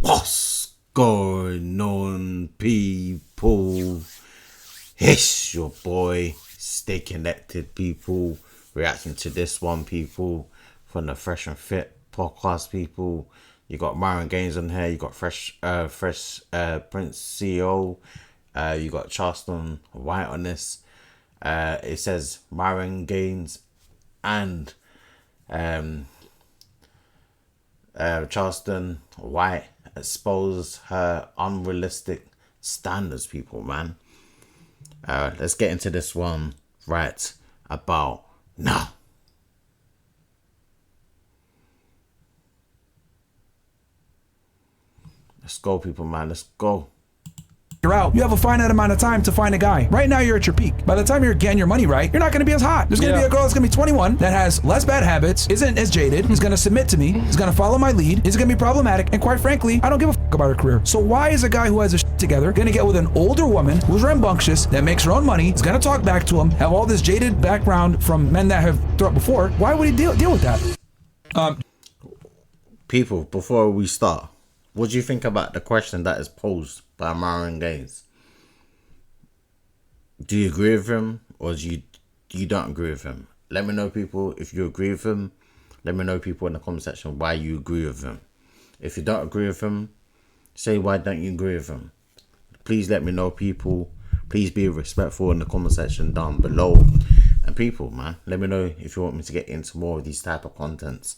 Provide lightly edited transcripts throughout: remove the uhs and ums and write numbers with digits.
What's going on, people? It's your boy, Stay Connected, people. Reacting to this one, people, from the Fresh and Fit podcast, people. You got Myron Gaines on here. You got Fresh Prince CEO. You got Charleston White on this. It says Myron Gaines and Charleston White expose her unrealistic standards, people, man. Let's get into this one right about now. Let's go, people, man. Let's go. You're out. You have a finite amount of time to find a guy. Right now, you're at your peak. By the time you're getting your money right, you're not going to be as hot. There's going to be a girl that's going to be 21 that has less bad habits, isn't as jaded, is going to submit to me, is going to follow my lead, is going to be problematic, and quite frankly, I don't give a fuck about her career. So why is a guy who has his shit together going to get with an older woman who's rambunctious, that makes her own money, is going to talk back to him, have all this jaded background from men that have thought before? Why would he deal with that? People, before we start, what do you think about the question that is posed by Myron Gaines? Do you agree with him, or do you don't agree with him? Let me know, people, if you agree with him. Let me know, people, in the comment section why you agree with him. If you don't agree with him, say why don't you agree with him. Please let me know, people. Please be respectful in the comment section down below. And people, man, let me know if you want me to get into more of these type of contents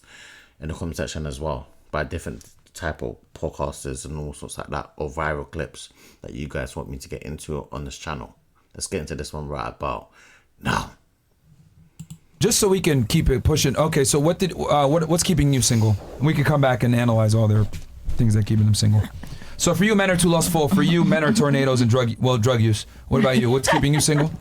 in the comment section as well, by different type of podcasters and all sorts like that, or viral clips that you guys want me to get into on this channel. Let's get into this one right about now. Just so we can keep it pushing. Okay, so what's keeping you single? We can come back and analyze all their things that keep them single. So for you, men are too lustful. For you, men are tornadoes and drug use. What about you? What's keeping you single?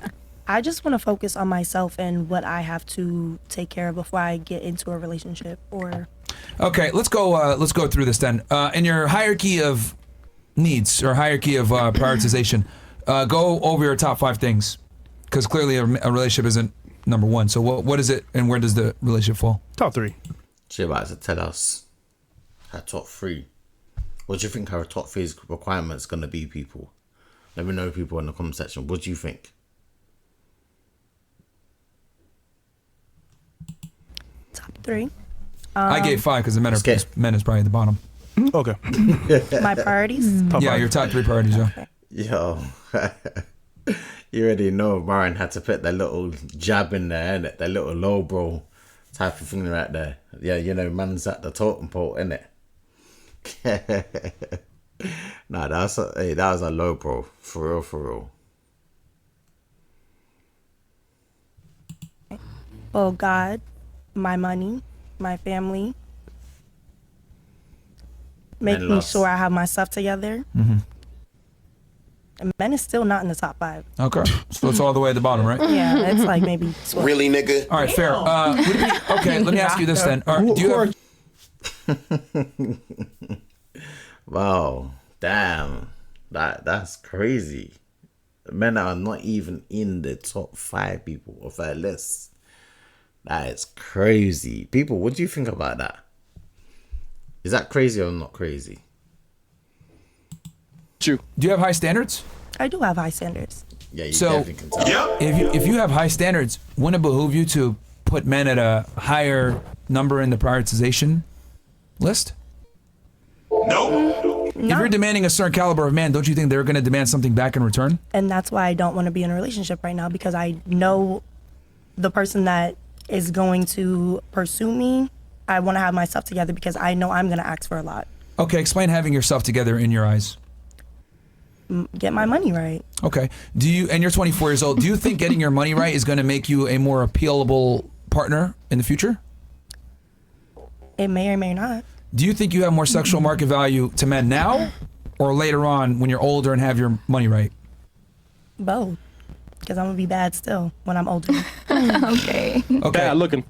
I just want to focus on myself and what I have to take care of before I get into a relationship. Okay, let's go through this then. In your hierarchy of needs or hierarchy of prioritization, go over your top 5 things, because clearly a relationship isn't number 1. So what is it, and where does the relationship fall? Top 3. She's about to tell us her top 3. What do you think her top 3 requirements going to be, people? Let me know, people, in the comment section. What do you think? Top 3. I gave 5 because the men is probably at the bottom. Okay. My priorities? Your top 3 priorities, yeah. Okay. Yo, you already know Myron had to put that little jab in there, innit? That little low bro type of thing right there. Yeah, you know, man's at the totem pole, innit? Nah, that was a low bro. For real, for real. Well, God, my money, my family, making sure I have my stuff together. Mm-hmm. And men is still not in the top 5. Okay, so it's all the way at the bottom, right? Yeah, it's like maybe 12. Really, nigga? All right, fair. Okay, let me ask you this then. Do you have... Wow, damn, that's crazy. Men are not even in the top 5, people, of our list. That is crazy. People, what do you think about that? Is that crazy or not crazy? True. Do you have high standards? I do have high standards. Yeah, you definitely can tell. If you have high standards, wouldn't it behoove you to put men at a higher number in the prioritization list? No. If you're demanding a certain caliber of man, don't you think they're going to demand something back in return? And that's why I don't want to be in a relationship right now, because I know the person that is going to pursue me. I want to have myself together because I know I'm going to ask for a lot. Okay, explain having yourself together in your eyes. Get my money right. Okay. And you're 24 years old, do you think getting your money right is going to make you a more appealable partner in the future? It may or may not. Do you think you have more sexual market value to men now or later on when you're older and have your money right? Both. Because I'm going to be bad still when I'm older. Okay. Bad looking.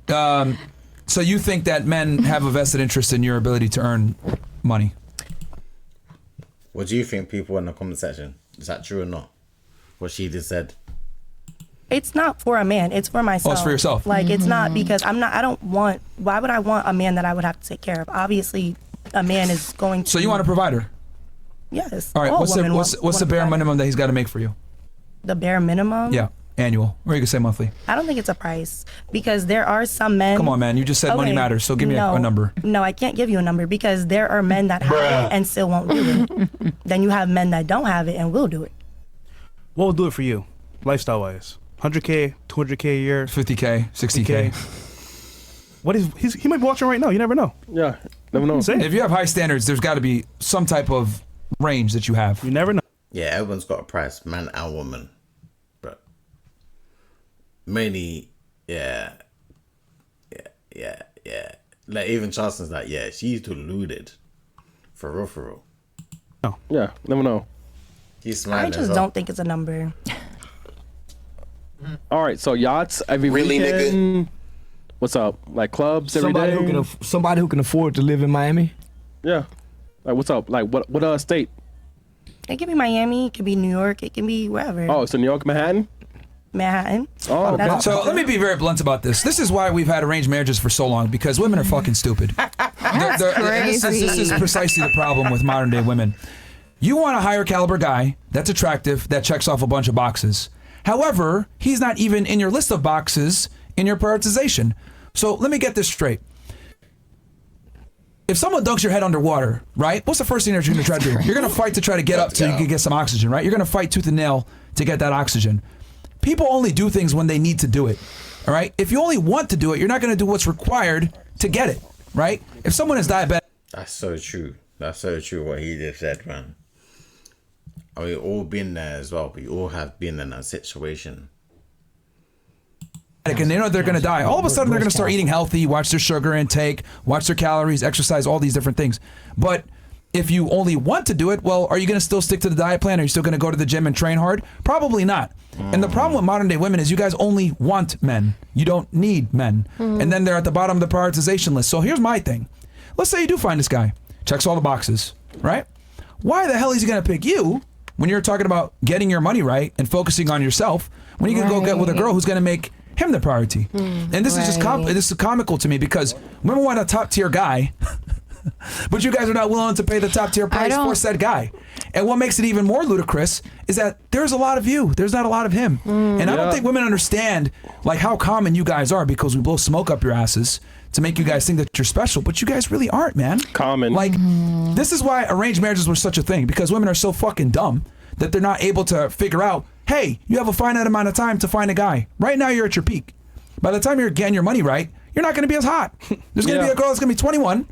So you think that men have a vested interest in your ability to earn money? What do you think, people, in the comment section? Is that true or not? What she just said. It's not for a man. It's for myself. Oh, it's for yourself. Like, it's not because why would I want a man that I would have to take care of? Obviously, a man is going to. So you want a provider? Yes. All right. All What's women the bare want a minimum that he's got to make for you? The bare minimum? Yeah, annual, or you can say monthly. I don't think it's a price because there are some men. Come on, man. You just said money matters, so give me a number. No, I can't give you a number because there are men that have it and still won't do it. Then you have men that don't have it and will do it. What will do it for you, lifestyle-wise? 100K, 200K a year, 50K, 60K. What is he might be watching right now. You never know. Yeah, never know. If you have high standards, there's got to be some type of range that you have. You never know. Yeah, everyone's got a price, man and woman. But mainly, yeah. Like even Charleston's like, yeah, she's deluded. For real. Oh. Yeah, never know. He's smiling. I just don't think it's a number. All right, so yachts every Really, weekend. Nigga? What's up? Like clubs every day? Somebody who can afford to live in Miami. Yeah. Like what's up? Like what state? It could be Miami, it could be New York, it can be wherever. Oh, so New York, Manhattan? Manhattan. Oh, okay. So let me be very blunt about this. This is why we've had arranged marriages for so long, because women are fucking stupid. This is precisely the problem with modern day women. You want a higher caliber guy that's attractive, that checks off a bunch of boxes. However, he's not even in your list of boxes in your prioritization. So let me get this straight. If someone dunks your head underwater, right? What's the first thing that you're going to try to do? You're going to fight to try to get up so you can get some oxygen, right? You're going to fight tooth and nail to get that oxygen. People only do things when they need to do it, all right? If you only want to do it, you're not going to do what's required to get it, right? If someone is diabetic... That's so true. That's so true what he just said, man. I mean, all been there as well. We all have been in that situation. And they know they're going to die. All of a sudden, they're going to start eating healthy, watch their sugar intake, watch their calories, exercise, all these different things. But if you only want to do it, well, are you going to still stick to the diet plan? Are you still going to go to the gym and train hard? Probably not. And the problem with modern day women is you guys only want men. You don't need men. And then they're at the bottom of the prioritization list. So here's my thing. Let's say you do find this guy. Checks all the boxes, right? Why the hell is he going to pick you when you're talking about getting your money right and focusing on yourself when you can go get with a girl who's going to make him the priority? And this is just this is comical to me because women want a top tier guy, but you guys are not willing to pay the top tier price for said guy. And what makes it even more ludicrous is that there's a lot of you, there's not a lot of him. And I don't think women understand like how common you guys are because we blow smoke up your asses to make you guys think that you're special, but you guys really aren't, man. Common. Like, this is why arranged marriages were such a thing, because women are so fucking dumb that they're not able to figure out, hey, you have a finite amount of time to find a guy. Right now, you're at your peak. By the time you're getting your money right, you're not going to be as hot. There's going to be a girl that's going to be 21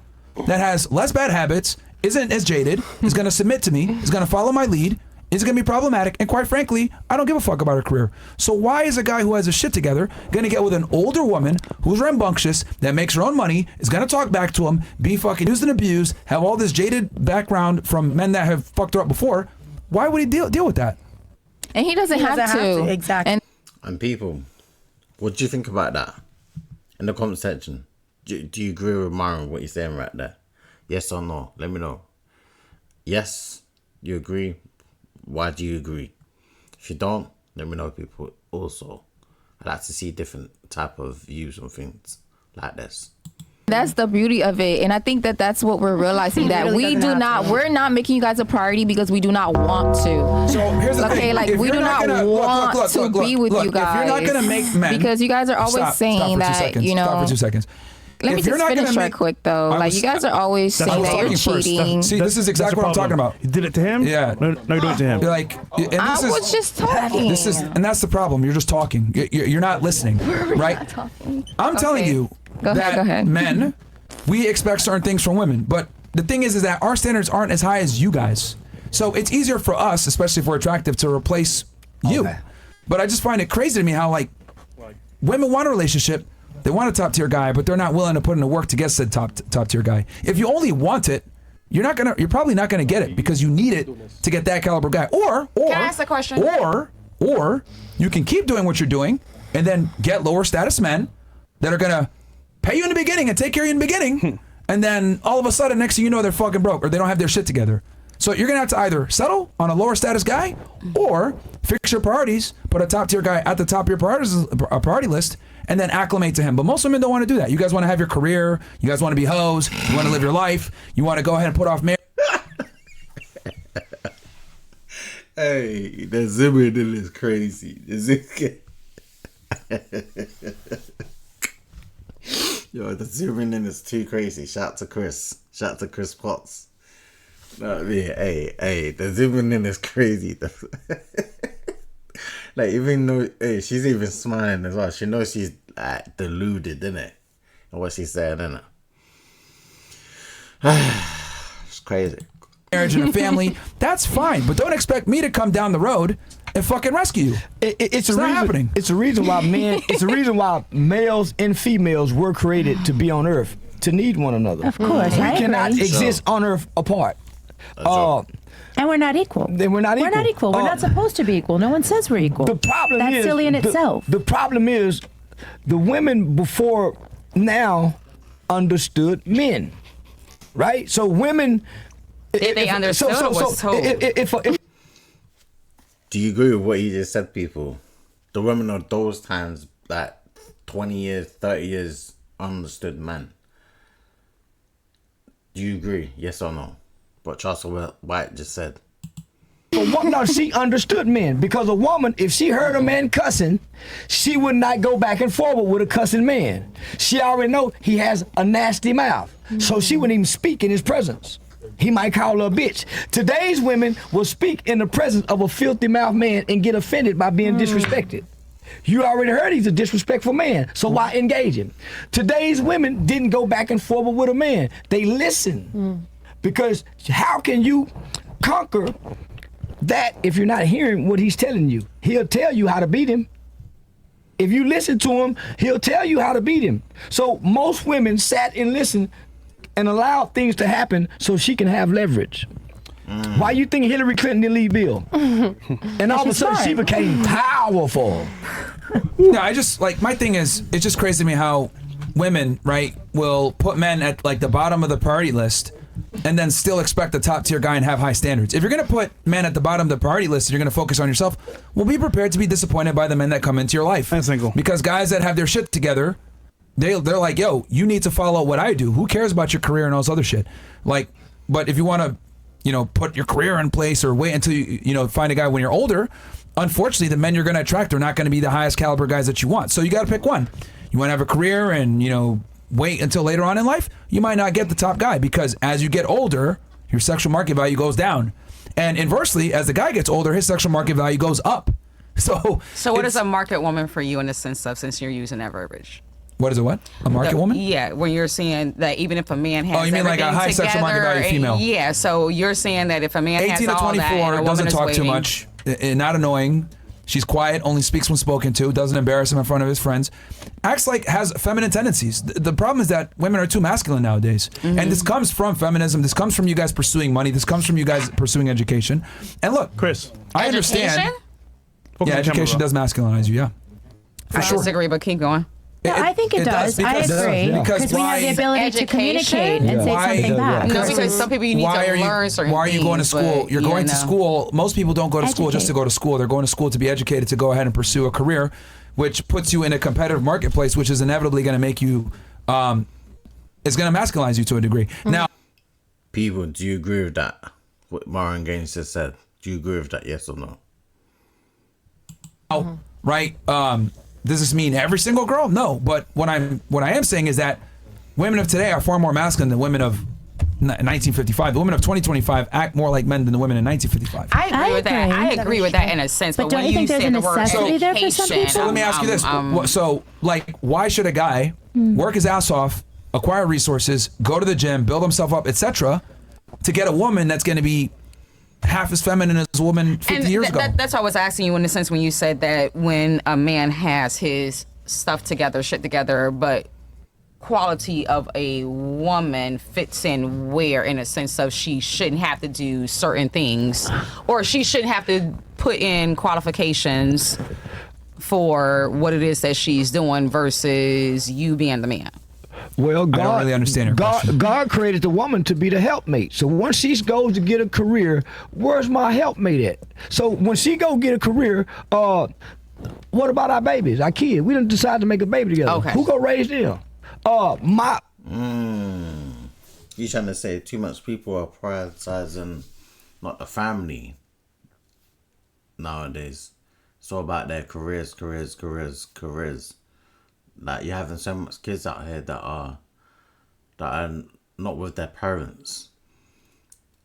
that has less bad habits, isn't as jaded, is going to submit to me, is going to follow my lead, is going to be problematic, and quite frankly, I don't give a fuck about her career. So why is a guy who has his shit together going to get with an older woman who's rambunctious, that makes her own money, is going to talk back to him, be fucking used and abused, have all this jaded background from men that have fucked her up before? Why would he deal with that? And he doesn't have to. Exactly. And people, what do you think about that? In the comment section, do you agree with Myron, what you're saying right there? Yes or no? Let me know. Yes, you agree. Why do you agree? If you don't, let me know, people. Also, I'd like to see different type of views on things like this. That's the beauty of it, and I think that that's what we're realizing, that we're not making you guys a priority because we do not want to. So here's the thing. Like, we do not want to be with you guys. If you're not gonna make men, because you guys are always saying that, you know. Stop for 2 seconds. Let me just finish right quick though. Like, you guys are always saying that you're cheating. See, this is exactly what I'm talking about. You did it to him? Yeah. No, you do it to him. Like, and this I was just talking. And that's the problem. You're just talking. You're not listening, right? I'm telling you that men, we expect certain things from women, but the thing is that our standards aren't as high as you guys. So it's easier for us, especially if we're attractive, to replace you. But I just find it crazy to me how like women want a relationship. They want a top tier guy, but they're not willing to put in the work to get said top tier guy. If you only want it, you're probably not gonna get it because you need it to get that caliber guy. Or can I ask a question? Or you can keep doing what you're doing and then get lower status men that are gonna pay you in the beginning and take care of you in the beginning, and then all of a sudden, next thing you know, they're fucking broke or they don't have their shit together. So you're gonna have to either settle on a lower status guy or fix your priorities, put a top tier guy at the top of your priority list, and then acclimate to him. But most women don't want to do that. You guys want to have your career. You guys want to be hoes. You want to live your life. You want to go ahead and put off marriage. Hey, the zooming in is crazy. Yo, the zooming in is too crazy. Shout out to Chris. Shout out to Chris Potts. No, yeah, hey, the zooming in is crazy. Like, even though, hey, she's even smiling as well. She knows she's like deluded, isn't it? And what she's saying, isn't it? It's crazy. Marriage and a family, that's fine. But don't expect me to come down the road and fucking rescue you. It's not happening. It's a reason why men. It's a reason why males and females were created to be on Earth, to need one another. Of course, we I cannot agree. exist on Earth apart. And we're not equal. Then we're not equal. We're not equal. We're not supposed to be equal. No one says we're equal. The problem That's is silly in itself. The problem is the women before now understood men, right? So women. If they understood what was told. Do you agree with what he just said, people? The women of those times, like 20 years, 30 years, understood men. Do you agree? Yes or no? What Charleston White just said. No, she understood men, because a woman, if she heard a man cussing, she would not go back and forward with a cussing man. She already know he has a nasty mouth, so she wouldn't even speak in his presence. He might call her a bitch. Today's women will speak in the presence of a filthy mouth man and get offended by being disrespected. You already heard he's a disrespectful man, so why engage him? Today's women didn't go back and forward with a man. They listen. Because how can you conquer that if you're not hearing what he's telling you? He'll tell you how to beat him. If you listen to him, he'll tell you how to beat him. So most women sat and listened and allowed things to happen so she can have leverage. Why you think Hillary Clinton didn't leave Bill? And all of a sudden she became powerful. No, I just, like, my thing is, it's just crazy to me how women, right, will put men at, like, the bottom of the priority list and then still expect a top tier guy and have high standards. If you're going to put men at the bottom of the priority list and you're going to focus on yourself, well, be prepared to be disappointed by the men that come into your life. And single. Because guys that have their shit together, they're like, yo, you need to follow what I do. Who cares about your career and all this other shit? Like, but if you want to, you know, put your career in place or wait until you know, find a guy when you're older, unfortunately, the men you're going to attract are not going to be the highest caliber guys that you want. So you got to pick one. You want to have a career and, you know, wait until later on in life, you might not get the top guy, because as you get older, your sexual market value goes down. And inversely, as the guy gets older, his sexual market value goes up. So what is a market woman for you in the sense of, since you're using that verbiage? What is it? What? A market woman? Yeah, when you're saying that even if a man has, oh, you mean like a high sexual market value female? Yeah, so you're saying that if a man 18 has to all 24 that, and a doesn't woman is talk waiting, too much, not annoying. She's quiet, only speaks when spoken to, doesn't embarrass him in front of his friends, acts like has feminine tendencies. The problem is that women are too masculine nowadays. And this comes from feminism. This comes from you guys pursuing money. This comes from you guys pursuing education. And look, Chris, I understand. Yeah, education does masculinize you, yeah. For I sure. disagree, but keep going. No, I think it does. I agree. Because we have the ability to communicate and say something back. No, because some people you need to learn certain things. Why are you going to school? You're going to school. Most people don't go to school just to go to school. They're going to school to be educated, to go ahead and pursue a career, which puts you in a competitive marketplace, which is inevitably going to make you, it's going to masculinize you to a degree. Now, people, do you agree with that? What Myron Gaines just said. Do you agree with that? Yes or no? Right? Does this mean every single girl? No, but what I am saying is that women of today are far more masculine than women of 1955. The women of 2025 act more like men than the women in 1955. I agree with that. I agree with that in a sense. But don't when you think there's a said the word necessity there for some people? So let me ask you this. So, like, why should a guy work his ass off, acquire resources, go to the gym, build himself up, etc., to get a woman that's going to be half as feminine as a woman 50 years ago? That's why I was asking you in the sense when you said that when a man has his stuff together, shit together, but quality of a woman fits in where, in a sense of she shouldn't have to do certain things, or she shouldn't have to put in qualifications for what it is that she's doing versus you being the man. Well, God, I don't really understand her question. God created the woman to be the helpmate. So once she goes to get a career, where's my helpmate at? So when she go get a career, what about our babies, our kids? We done decide to make a baby together. Okay. Who gonna raise them? You trying to say too much people are prioritizing not the family nowadays. It's all about their careers. Like, you're having so much kids out here that are not with their parents,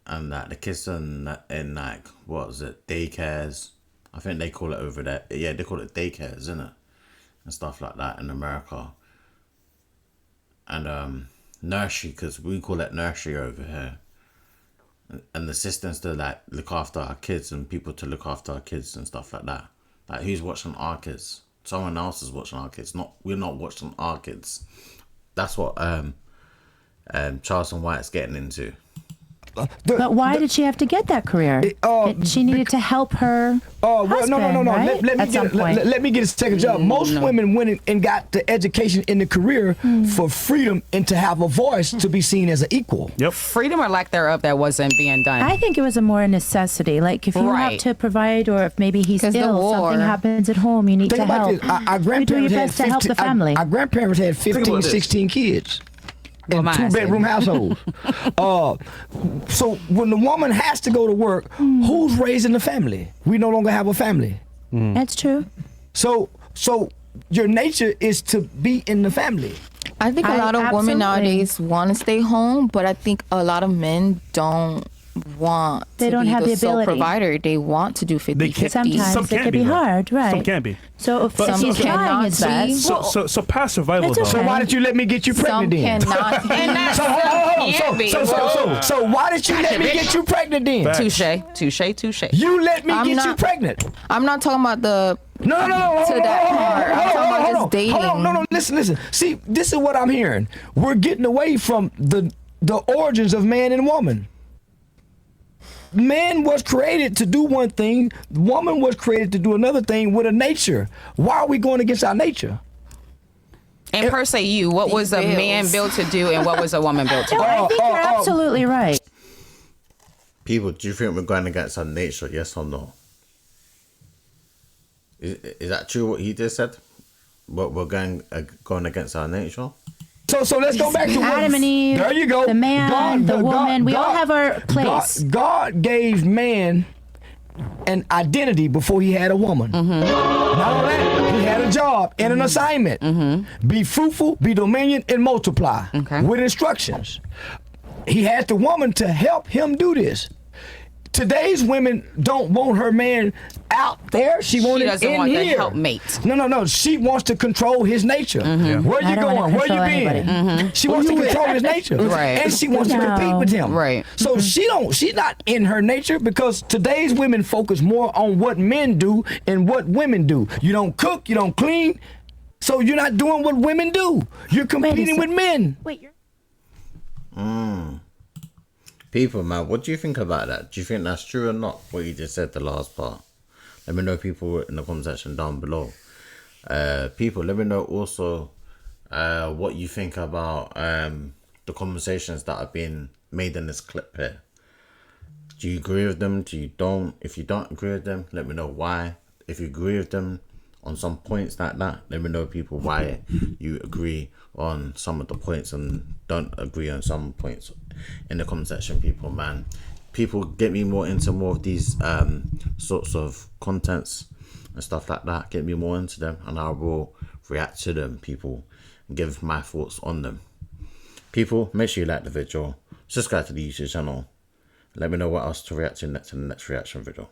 and that the kids in like, what was it, daycares? I think they call it over there. Yeah, they call it daycares, isn't it? And stuff like that in America. And nursery, because we call it nursery over here. And the systems to like look after our kids and people to look after our kids and stuff like that. Like, who's watching our kids? Someone else is watching our kids. We're not watching our kids. That's what Charleston White's getting into. But why did she have to get that career? She needed to help her husband, no. right? Let me get a second job. Most women went and got the education in the career for freedom and to have a voice to be seen as an equal. Yep. Freedom or lack thereof that wasn't being done. I think it was a more necessity. Like, if you have to provide, or if maybe he's ill, something happens at home, you need to help. Our you do your best to help the family. Our grandparents had 15, 16 kids. In 2-bedroom households. So when the woman has to go to work, who's raising the family? We no longer have a family. That's true. So your nature is to be in the family. I think a lot of women nowadays want to stay home, but I think a lot of men don't want they to don't be have the the sole ability. Provider. They want to do 50-50. Sometimes it can be hard, right? Some can be. So if he's trying his best. So past survival though. So why did you let me get you pregnant then? Cannot be. And that's So why did you let me get you pregnant then? Touche. You let me get you pregnant. I'm not talking about the No. to that part. I'm talking about just dating. Hold on. No. Listen. See, this is what I'm hearing. We're getting away from the origins of man and woman. Man was created to do one thing. Woman was created to do another thing with a nature. Why are we going against our nature? And per se, what was a man built to do and what was a woman built to do? I think you're absolutely right. People, do you think we're going against our nature? Yes or no? Is that true what he just said? But we're going against our nature? So let's go back to Adam and Eve. There you go. The man, the woman. We all have our place. God gave man an identity before he had a woman. Not only that, he had a job and an assignment. Be fruitful, be dominion, and multiply with instructions. He had the woman to help him do this. Today's women don't want her man out there. She wants it in want here. The helpmate. No. She wants to control his nature. Where you going? Where you been? She wants to control his nature, and she wants to compete with him. Right. So she's not in her nature, because today's women focus more on what men do and what women do. You don't cook, you don't clean, so you're not doing what women do. You're competing with men. Wait, you're. People, man, what do you think about that? Do you think that's true or not, what you just said, the last part? Let me know, people, in the comment section down below. People, let me know also what you think about the conversations that are being made in this clip here. Do you agree with them? Do you don't? If you don't agree with them, let me know why. If you agree with them on some points like that, let me know, people, why you agree on some of the points and don't agree on some points in the comment section, people, man. People, get me more into more of these sorts of contents and stuff like that. Get me more into them and I will react to them, people, and give my thoughts on them. People, make sure you like the video, subscribe to the YouTube channel. Let me know what else to react to next in the next reaction video.